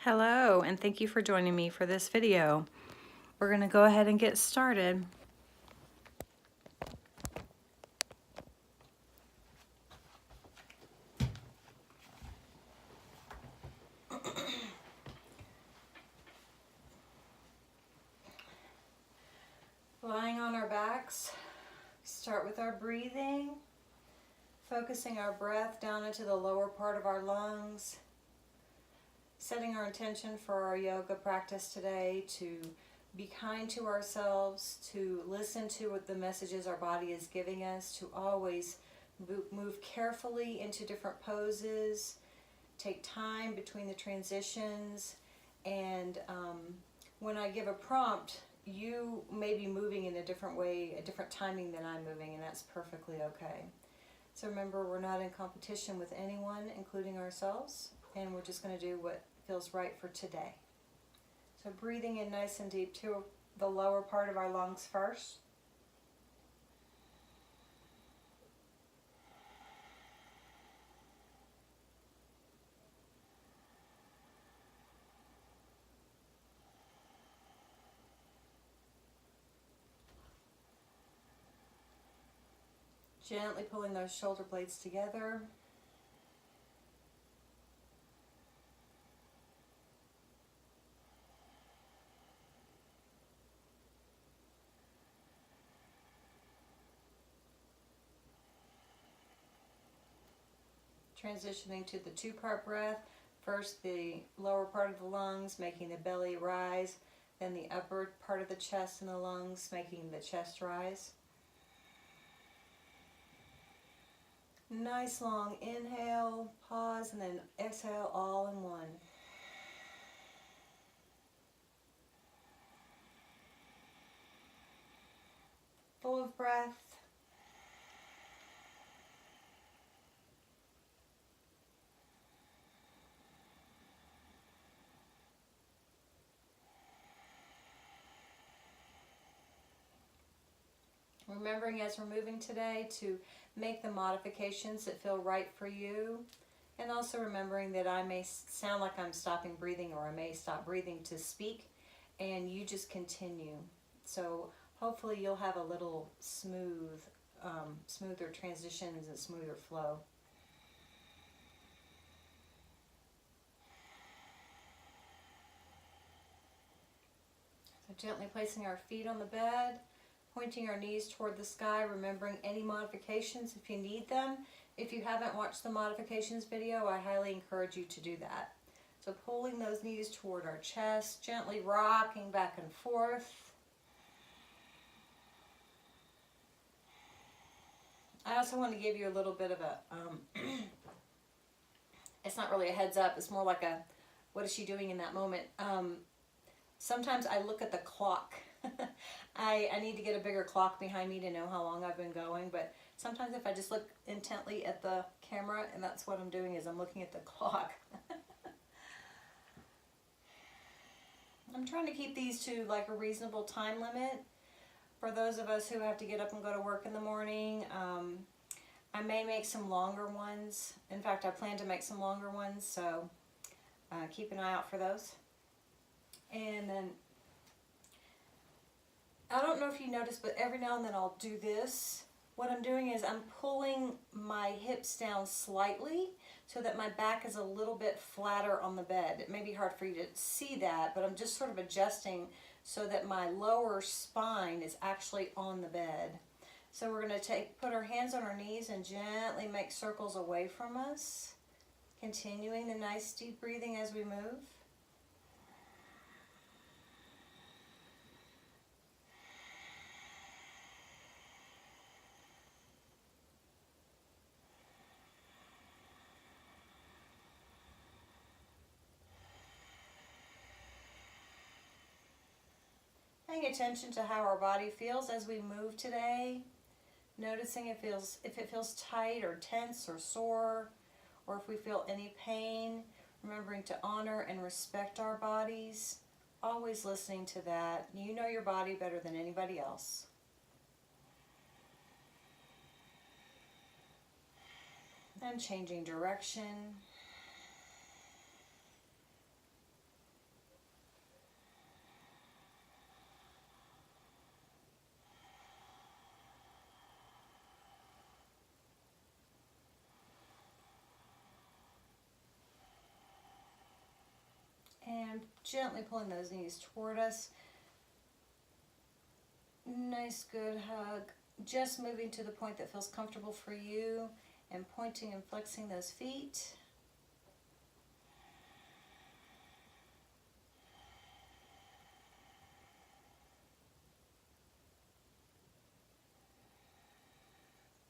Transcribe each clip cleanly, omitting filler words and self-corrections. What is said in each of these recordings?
Hello, and thank you for joining me for this video. We're going to go ahead and get started. Lying on our backs, start with our breathing, focusing our breath down into the lower part of our lungs, setting our intention for our yoga practice today to be kind to ourselves, to listen to what the messages our body is giving us, to always move carefully into different poses, take time between the transitions, and when I give a prompt, you may be moving in a different way, a different timing than I'm moving, and that's perfectly okay. So remember, we're not in competition with anyone, including ourselves, and we're just going to do what feels right for today. So breathing in nice and deep to the lower part of our lungs first. Gently pulling those shoulder blades together. Transitioning to the two-part breath. First the lower part of the lungs, making the belly rise, then the upper part of the chest and the lungs, making the chest rise. Nice long inhale, pause, and then exhale all in one. Full of breath. Remembering as we're moving today to make the modifications that feel right for you, and also remembering that I may sound like I'm stopping breathing, or I may stop breathing to speak, and you just continue. So hopefully you'll have a little smoother transitions and smoother flow. So gently placing our feet on the bed, pointing our knees toward the sky, remembering any modifications if you need them. If you haven't watched the modifications video, I highly encourage you to do that. So pulling those knees toward our chest, gently rocking back and forth. I also want to give you a little bit of a, it's not really a heads up, it's more like a, what is she doing in that moment? Sometimes I look at the clock. I need to get a bigger clock behind me to know how long I've been going, but sometimes if I just look intently at the camera, and that's what I'm doing, is I'm looking at the clock. I'm trying to keep these to like a reasonable time limit for those of us who have to get up and go to work in the morning. I may make some longer ones. In fact, I plan to make some longer ones, so keep an eye out for those. And then, I don't know if you noticed, but every now and then I'll do this. What I'm doing is I'm pulling my hips down slightly so that my back is a little bit flatter on the bed. It may be hard for you to see that, but I'm just sort of adjusting so that my lower spine is actually on the bed. So we're going to put our hands on our knees and gently make circles away from us, continuing the nice deep breathing as we move. Paying attention to how our body feels as we move today. Noticing if it feels tight or tense or sore, or if we feel any pain. Remembering to honor and respect our bodies. Always listening to that. You know your body better than anybody else. And changing direction. Gently pulling those knees toward us. Nice, good hug. Just moving to the point that feels comfortable for you and pointing and flexing those feet.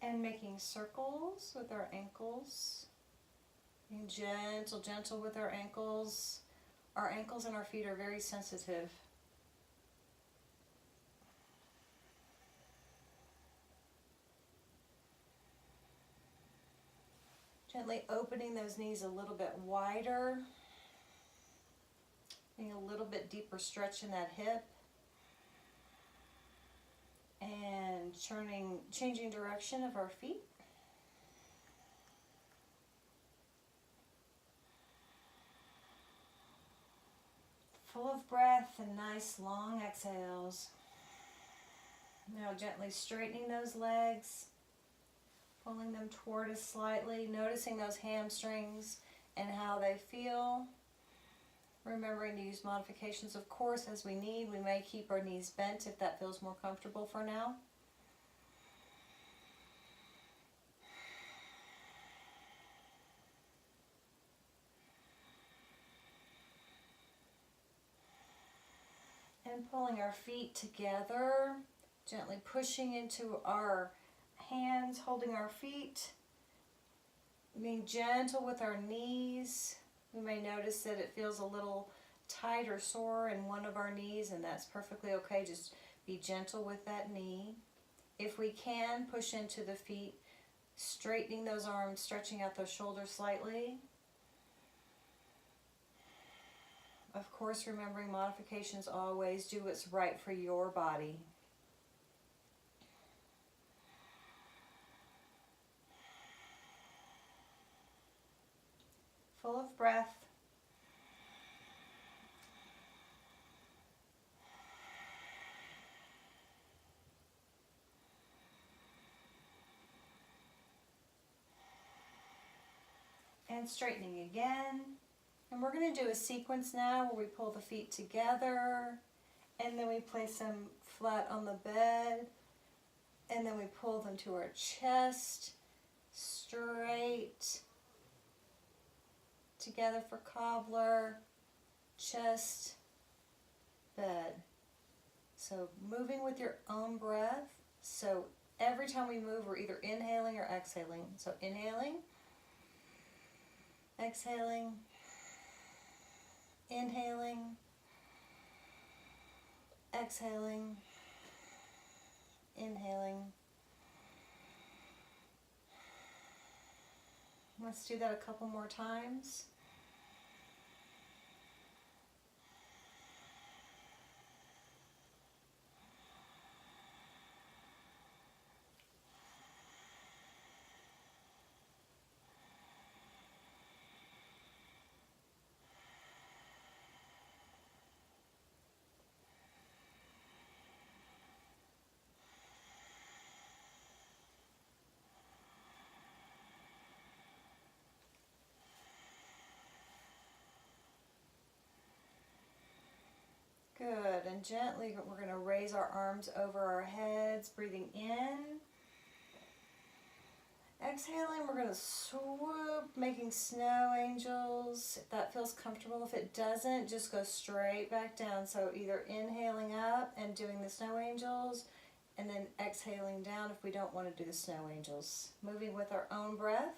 And making circles with our ankles. Being gentle, gentle with our ankles. Our ankles and our feet are very sensitive. Gently opening those knees a little bit wider. Being a little bit deeper stretch in that hip. And changing direction of our feet. Full of breath and nice long exhales. Now gently straightening those legs, pulling them toward us slightly, noticing those hamstrings and how they feel. Remembering to use modifications, of course, as we need. We may keep our knees bent if that feels more comfortable for now. And pulling our feet together, gently pushing into our hands, holding our feet, being gentle with our knees. We may notice that it feels a little tight or sore in one of our knees, and that's perfectly okay. Just be gentle with that knee. If we can, push into the feet, straightening those arms, stretching out those shoulders slightly. Of course, remembering modifications always. Do what's right for your body. Full of breath. And straightening again. And we're going to do a sequence now where we pull the feet together, and then we place them flat on the bed, and then we pull them to our chest, straight, together for cobbler, chest, bed. So moving with your own breath. So every time we move, we're either inhaling or exhaling. So inhaling, exhaling, inhaling, exhaling, inhaling. Let's do that a couple more times. Good, and gently we're going to raise our arms over our heads, breathing in. Exhaling, we're going to swoop, making snow angels, if that feels comfortable. If it doesn't, just go straight back down. So either inhaling up and doing the snow angels, and then exhaling down if we don't want to do the snow angels. Moving with our own breath.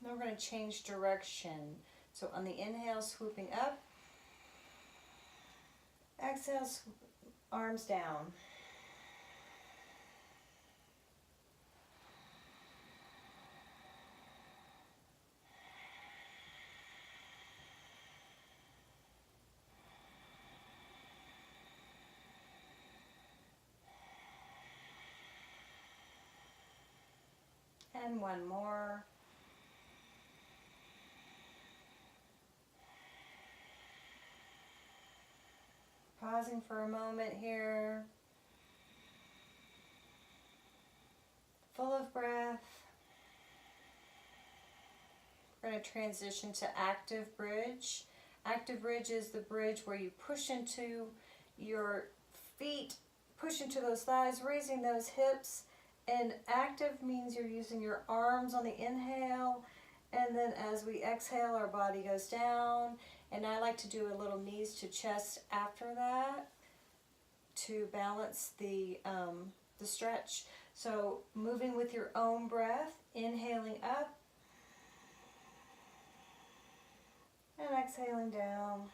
Now we're going to change direction. So on the inhale, swooping up. Exhale, arms down. And one more. Pausing for a moment here. Full of breath. We're going to transition to active bridge. Active bridge is the bridge where you push into your feet, push into those thighs, raising those hips. And active means you're using your arms on the inhale, and then as we exhale, our body goes down. And I like to do a little knees to chest after that to balance the stretch. So moving with your own breath, inhaling up and exhaling down.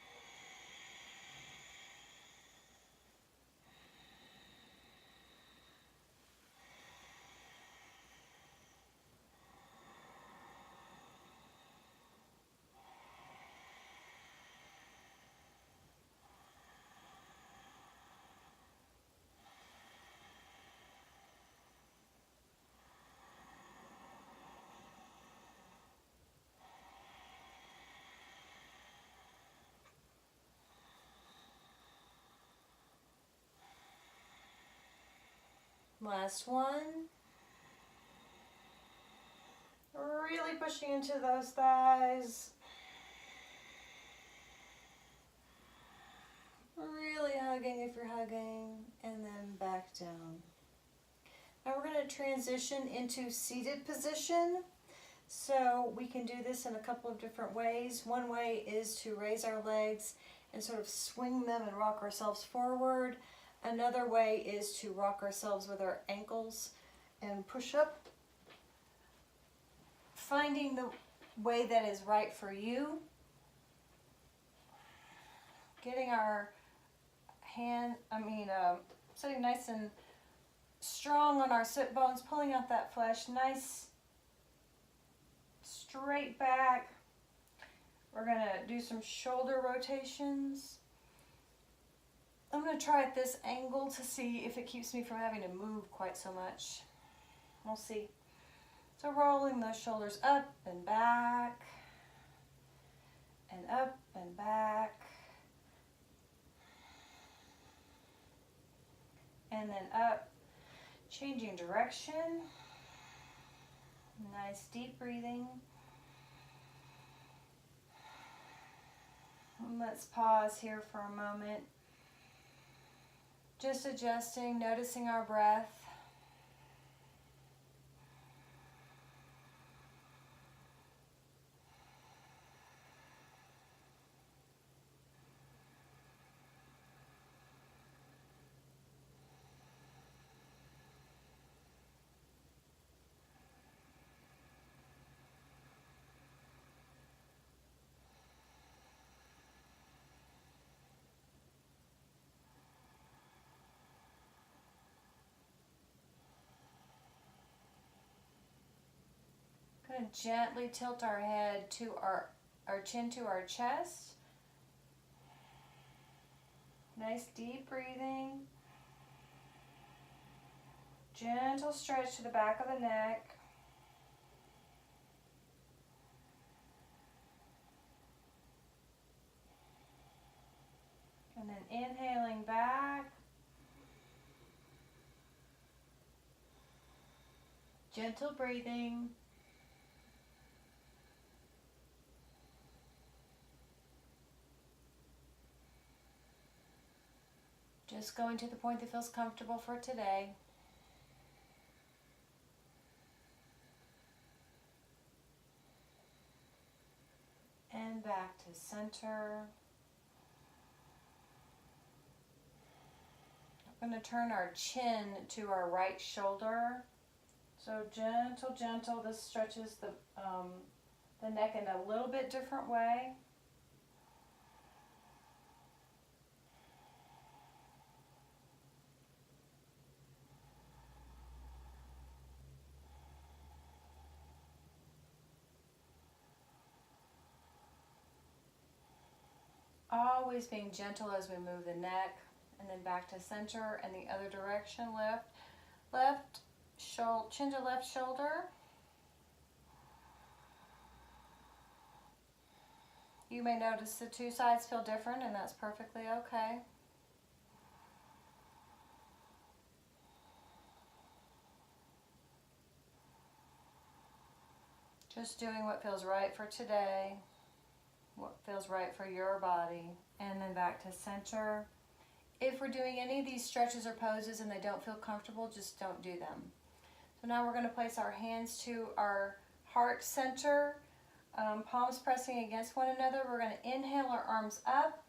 Last one. Really pushing into those thighs. Really hugging if you're hugging, and then back down. Now we're going to transition into seated position. So we can do this in a couple of different ways. One way is to raise our legs and sort of swing them and rock ourselves forward. Another way is to rock ourselves with our ankles and push up. Finding the way that is right for you. Getting our sitting nice and strong on our sit bones, pulling out that flesh, nice straight back. We're going to do some shoulder rotations. I'm going to try at this angle to see if it keeps me from having to move quite so much. We'll see. So rolling those shoulders up and back, and up and back, and then up, changing direction. Nice deep breathing. And let's pause here for a moment. Just adjusting, noticing our breath. Going to gently tilt our head to our chin to our chest. Nice deep breathing. Gentle stretch to the back of the neck. And then inhaling back. Gentle breathing. Just going to the point that feels comfortable for today. And back to center. I'm going to turn our chin to our right shoulder. So gentle, gentle. This stretches the neck in a little bit different way. Always being gentle as we move the neck, and then back to center and the other direction. Left chin to left shoulder. You may notice the two sides feel different, and that's perfectly okay. Just doing what feels right for today, what feels right for your body, and then back to center. If we're doing any of these stretches or poses and they don't feel comfortable, just don't do them. So now we're going to place our hands to our heart center, palms pressing against one another. We're going to inhale our arms up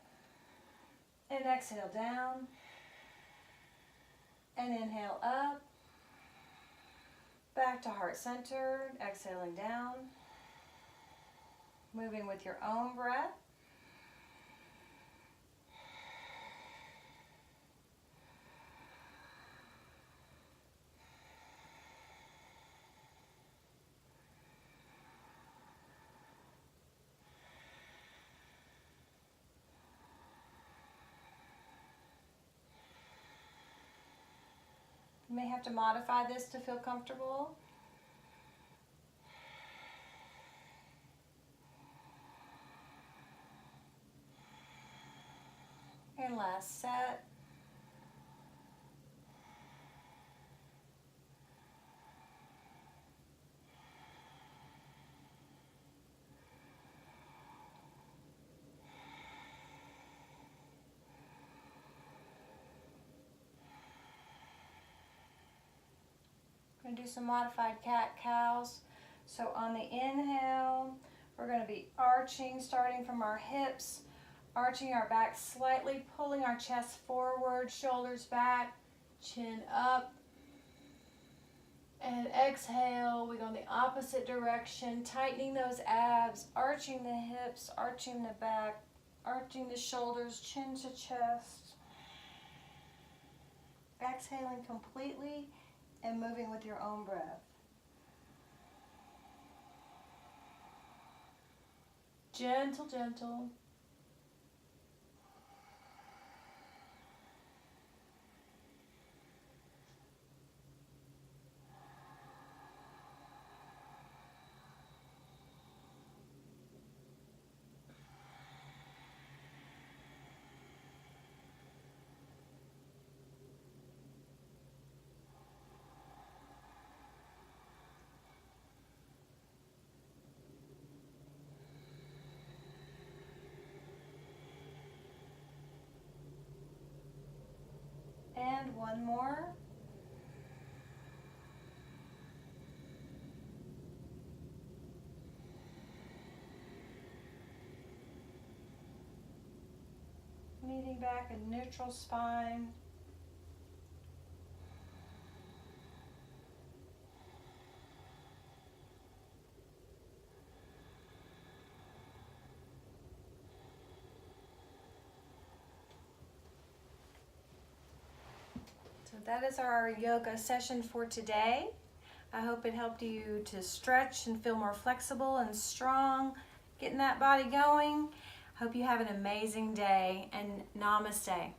and exhale down, and inhale up, back to heart center, exhaling down, moving with your own breath. You may have to modify this to feel comfortable. And last set. We're going to do some modified cat-cows. So on the inhale, we're going to be arching, starting from our hips, arching our back slightly, pulling our chest forward, shoulders back, chin up. And exhale, we go in the opposite direction, tightening those abs, arching the hips, arching the back, arching the shoulders, chin to chest. Exhaling completely and moving with your own breath. Gentle, gentle. And one more. Meeting back in neutral spine. So that is our yoga session for today. I hope it helped you to stretch and feel more flexible and strong, getting that body going. Hope you have an amazing day, and namaste.